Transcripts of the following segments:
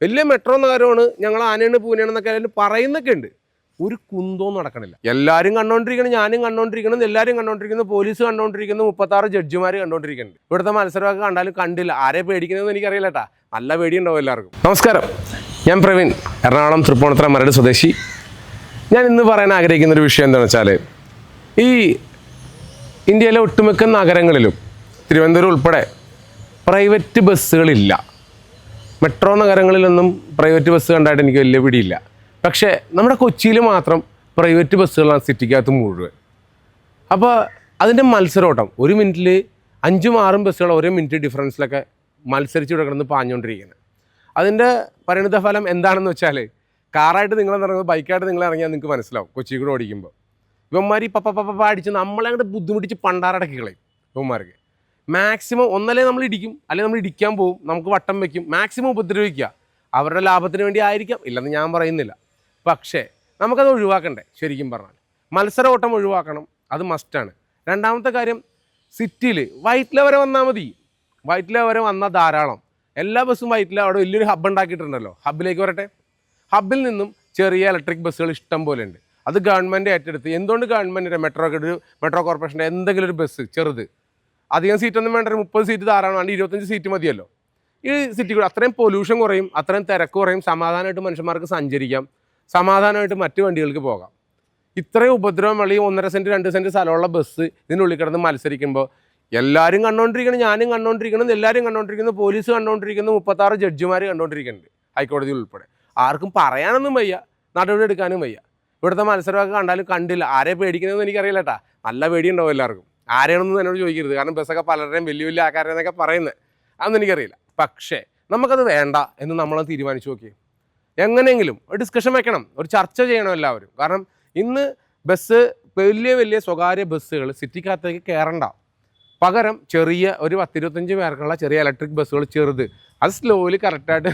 വലിയ മെട്രോ നഗരമാണ്, ഞങ്ങൾ ആനയാണ് പൂനെയാണെന്നൊക്കെ അതിൽ പറയുന്നൊക്കെ ഉണ്ട്. ഒരു കുന്തവും നടക്കണില്ല. എല്ലാവരും കണ്ടുകൊണ്ടിരിക്കണം, ഞാനും കണ്ടുകൊണ്ടിരിക്കണം, എല്ലാവരും കണ്ടുകൊണ്ടിരിക്കുന്നു, പോലീസ് കണ്ടുകൊണ്ടിരിക്കുന്നു, 36 ജഡ്ജിമാർ കണ്ടുകൊണ്ടിരിക്കുന്നുണ്ട്. ഇവിടുത്തെ മത്സരമൊക്കെ കണ്ടാലും കണ്ടില്ല. ആരെ പേടിക്കുന്നതെന്ന് എനിക്കറിയില്ല കേട്ടാ, നല്ല പേടിയുണ്ടാവും എല്ലാവർക്കും. നമസ്കാരം, ഞാൻ പ്രവീൺ, എറണാകുളം തൃപ്പൂണിത്തുറ മരട് സ്വദേശി. ഞാൻ ഇന്ന് പറയാൻ ആഗ്രഹിക്കുന്ന ഒരു വിഷയം എന്താണെന്ന് വെച്ചാൽ, ഈ ഇന്ത്യയിലെ ഒട്ടുമിക്ക നഗരങ്ങളിലും തിരുവനന്തപുരം ഉൾപ്പെടെ പ്രൈവറ്റ് ബസ്സുകളില്ല. മെട്രോ നഗരങ്ങളിലൊന്നും പ്രൈവറ്റ് ബസ് കണ്ടായിട്ട് എനിക്ക് വലിയ പിടിയില്ല. പക്ഷേ നമ്മുടെ കൊച്ചിയിൽ മാത്രം പ്രൈവറ്റ് ബസ്സുകളാണ് സിറ്റിക്കകത്ത് മുഴുവൻ. അപ്പോൾ അതിൻ്റെ മത്സരോട്ടം, ഒരു മിനിറ്റിൽ 5-6 ബസ്സുകൾ ഓരോ മിനിറ്റ് ഡിഫറൻസിലൊക്കെ മത്സരിച്ച് ഇവിടെ കിടന്ന് പാഞ്ഞുകൊണ്ടിരിക്കുന്നത്. അതിൻ്റെ പരിണിതഫലം എന്താണെന്ന് വെച്ചാൽ, കാറായിട്ട് നിങ്ങളിറങ്ങുന്നത് ബൈക്കായിട്ട് നിങ്ങൾ ഇറങ്ങിയാൽ നിങ്ങൾക്ക് മനസ്സിലാവും. കൊച്ചി കൂടെ ഓടിക്കുമ്പോൾ ഇവന്മാർ പപ്പ അടിച്ച് നമ്മളെ അങ്ങോട്ട് ബുദ്ധിമുട്ടിച്ച് പണ്ടാറടക്കി കളയും. ഇവന്മാർക്ക് മാക്സിമം ഒന്നല്ലേ നമ്മൾ ഇടിക്കും, അല്ലെങ്കിൽ നമ്മൾ ഇടിക്കാൻ പോകും, നമുക്ക് വട്ടം വയ്ക്കും, മാക്സിമം ഉപദ്രവിക്കുക. അവരുടെ ലാഭത്തിന് വേണ്ടി ആയിരിക്കാം, ഇല്ലെന്ന് ഞാൻ പറയുന്നില്ല. പക്ഷേ നമുക്കത് ഒഴിവാക്കണ്ടേ? ശരിക്കും പറഞ്ഞാൽ മത്സര ഓട്ടം ഒഴിവാക്കണം, അത് മസ്റ്റാണ്. രണ്ടാമത്തെ കാര്യം, സിറ്റിയിൽ വൈറ്റില വരെ വന്നാൽ മതി. വൈറ്റില വരെ വന്നാൽ ധാരാളം. എല്ലാ ബസ്സും വൈറ്റില അവിടെ വലിയൊരു ഹബ്ബ് ഉണ്ടാക്കിയിട്ടുണ്ടല്ലോ, ഹബ്ബിലേക്ക് വരട്ടെ. ഹബ്ബിൽ നിന്നും ചെറിയ ഇലക്ട്രിക് ബസ്സുകൾ ഇഷ്ടം പോലെ ഉണ്ട്. അത് ഗവൺമെൻറ് ഏറ്റെടുത്ത്, എന്തുകൊണ്ട് ഗവൺമെൻറ്റിൻ്റെ മെട്രോ കോർപ്പറേഷൻ്റെ എന്തെങ്കിലും ഒരു ബസ് ചെറുത്, അധികം സീറ്റൊന്നും വേണ്ട, 30 സീറ്റ് ധാരാളമാണ്, 25 സീറ്റ് മതിയല്ലോ. ഈ സിറ്റി കൂടെ അത്രയും പൊല്യൂഷൻ കുറയും, അത്രയും തിരക്ക് കുറയും, സമാധാനമായിട്ട് മനുഷ്യന്മാർക്ക് സഞ്ചരിക്കാം, സമാധാനമായിട്ട് മറ്റ് വണ്ടികൾക്ക് പോകാം. ഇത്രയും ഉപദ്രവം വഴി 1.5 സെൻറ്റ് 2 സെൻറ്റ് സ്ഥലമുള്ള ബസ് ഇതിനുള്ളിൽ കിടന്ന് മത്സരിക്കുമ്പോൾ എല്ലാവരും കണ്ടുകൊണ്ടിരിക്കണം, ഞാനും കണ്ടുകൊണ്ടിരിക്കണം, എല്ലാവരും കണ്ടുകൊണ്ടിരിക്കുന്നു, പോലീസ് കണ്ടുകൊണ്ടിരിക്കുന്നു, 36 ജഡ്ജിമാർ കണ്ടുകൊണ്ടിരിക്കുന്നുണ്ട്, ഹൈക്കോടതി ഉൾപ്പെടെ. ആർക്കും പറയാനൊന്നും വയ്യ, നടപടി എടുക്കാനും വയ്യ. ഇവിടുത്തെ മത്സരമൊക്കെ കണ്ടാലും കണ്ടില്ല. ആരെ പേടിക്കുന്നതെന്ന് എനിക്കറിയില്ല കേട്ടാ, നല്ല പേടിയുണ്ടാവും എല്ലാവർക്കും. ആരെയാണെന്ന് എന്നോട് ചോദിക്കരുത്, കാരണം ബസ്സൊക്കെ പലരുടെയും വലിയ വലിയ ആൾക്കാരെന്നൊക്കെ പറയുന്നത്, അതൊന്നും എനിക്കറിയില്ല. പക്ഷേ നമുക്കത് വേണ്ട എന്ന് നമ്മളത് തീരുമാനിച്ചു നോക്കി. എങ്ങനെയെങ്കിലും ഒരു ഡിസ്കഷൻ വെക്കണം, ഒരു ചർച്ച ചെയ്യണം എല്ലാവരും. കാരണം ഇന്ന് ബസ്, വലിയ വലിയ സ്വകാര്യ ബസ്സുകൾ സിറ്റിക്കകത്തേക്ക് കയറണ്ട. പകരം ചെറിയ ഒരു 10-25 പേർക്കുള്ള ചെറിയ ഇലക്ട്രിക് ബസ്സുകൾ, ചെറുത്, അത് സ്ലോലി കറക്റ്റായിട്ട്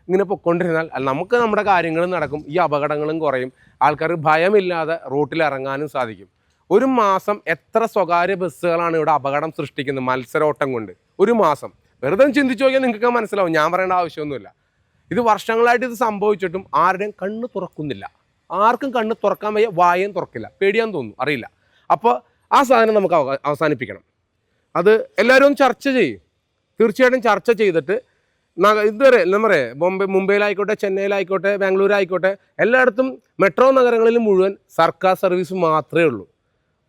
ഇങ്ങനെ പൊയ്ക്കൊണ്ടിരുന്നാൽ നമുക്ക് നമ്മുടെ കാര്യങ്ങളും നടക്കും, ഈ അപകടങ്ങളും കുറയും, ആൾക്കാർ ഭയമില്ലാതെ റോട്ടിൽ ഇറങ്ങാനും സാധിക്കും. ഒരു മാസം എത്ര സ്വകാര്യ ബസ്സുകളാണ് ഇവിടെ അപകടം സൃഷ്ടിക്കുന്നത് മത്സരോട്ടം കൊണ്ട്? ഒരു മാസം വെറുതെ ചിന്തിച്ചു നോക്കിയാൽ നിങ്ങൾക്ക് മനസ്സിലാവും, ഞാൻ പറയേണ്ട ആവശ്യമൊന്നുമില്ല. ഇത് വർഷങ്ങളായിട്ട് ഇത് സംഭവിച്ചിട്ടും ആരുടെയും കണ്ണ് തുറക്കുന്നില്ല. ആർക്കും കണ്ണ് തുറക്കാൻ വയ്യ, വായം തുറക്കില്ല, പേടിയാന്ന് തോന്നുന്നു, അറിയില്ല. അപ്പോൾ ആ സാധനം നമുക്ക് അവസാനിപ്പിക്കണം. അത് എല്ലാവരും ഒന്ന് ചർച്ച ചെയ്യും, തീർച്ചയായിട്ടും ചർച്ച ചെയ്തിട്ട്. ഇതുവരെ എന്താ പറയുക, മുംബൈയിലായിക്കോട്ടെ, ചെന്നൈയിലായിക്കോട്ടെ, ബാംഗ്ലൂരായിക്കോട്ടെ, എല്ലായിടത്തും മെട്രോ നഗരങ്ങളിൽ മുഴുവൻ സർക്കാർ സർവീസ് മാത്രമേ ഉള്ളൂ,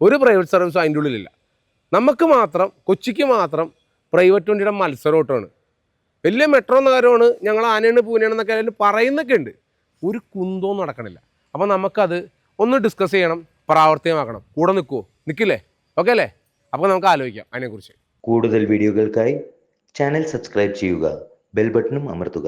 ഒരു പ്രൈവറ്റ് സർവീസും അതിൻ്റെ ഉള്ളിലില്ല. നമുക്ക് മാത്രം, കൊച്ചിക്ക് മാത്രം പ്രൈവറ്റ് വണ്ടിയുടെ മത്സരോട്ടമാണ്. വലിയ മെട്രോ നഗരമാണ്, ഞങ്ങൾ ആനയാണ് പൂനെയാണെന്നൊക്കെ അതിൽ പറയുന്നൊക്കെ ഉണ്ട്. ഒരു കുന്തവും നടക്കണില്ല. അപ്പോൾ നമുക്കത് ഒന്ന് ഡിസ്കസ് ചെയ്യണം, പ്രാവർത്തികമാക്കണം. കൂടെ നിൽക്കുമോ? നിൽക്കില്ലേ? ഓക്കെ അല്ലേ? അപ്പോൾ നമുക്ക് ആലോചിക്കാം അതിനെക്കുറിച്ച്. കൂടുതൽ വീഡിയോകൾക്കായി ചാനൽ സബ്സ്ക്രൈബ് ചെയ്യുക, ബെൽ ബട്ടണും അമർത്തുക.